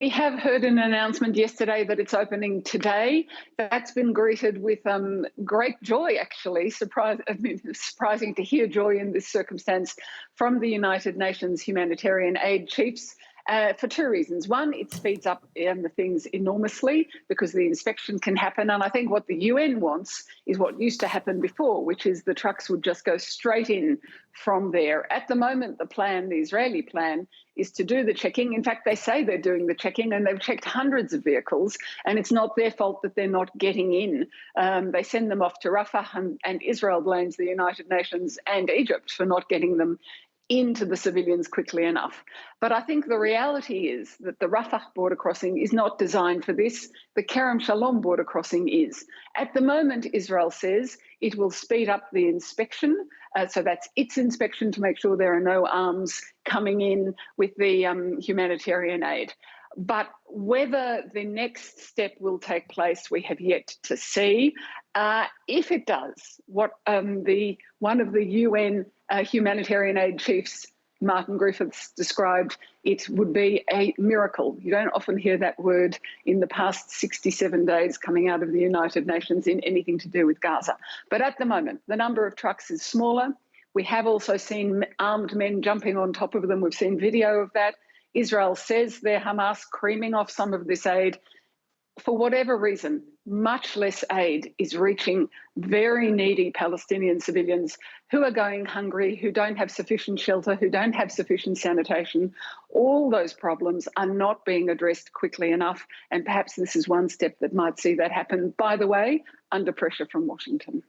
We have heard an announcement yesterday that it's opening today. That's been greeted with great joy, actually. Surprising to hear joy in this circumstance from the United Nations humanitarian aid chiefs. For two reasons. One, it speeds up the things enormously because the inspection can happen. And I think what the UN wants is what used to happen before, which is the trucks would just go straight in from there. At the moment, the Israeli plan, is to do the checking. In fact, they say they're doing the checking and they've checked hundreds of vehicles, and it's not their fault that they're not getting in. They send them off to Rafah, and Israel blames the United Nations and Egypt for not getting them into the civilians quickly enough. But I think the reality is that the Rafah border crossing is not designed for this. The Kerem Shalom border crossing is. At the moment, Israel says it will speed up the inspection. So that's its inspection to make sure there are no arms coming in with the humanitarian aid. But whether the next step will take place, we have yet to see. If it does, what one of the UN humanitarian aid chiefs, Martin Griffiths, described, it would be a miracle. You don't often hear that word in the past 67 days coming out of the United Nations in anything to do with Gaza. But at the moment, the number of trucks is smaller. We have also seen armed men jumping on top of them. We've seen video of that. Israel says they're Hamas creaming off some of this aid. For whatever reason, much less aid is reaching very needy Palestinian civilians who are going hungry, who don't have sufficient shelter, who don't have sufficient sanitation. All those problems are not being addressed quickly enough, and perhaps this is one step that might see that happen, by the way, under pressure from Washington.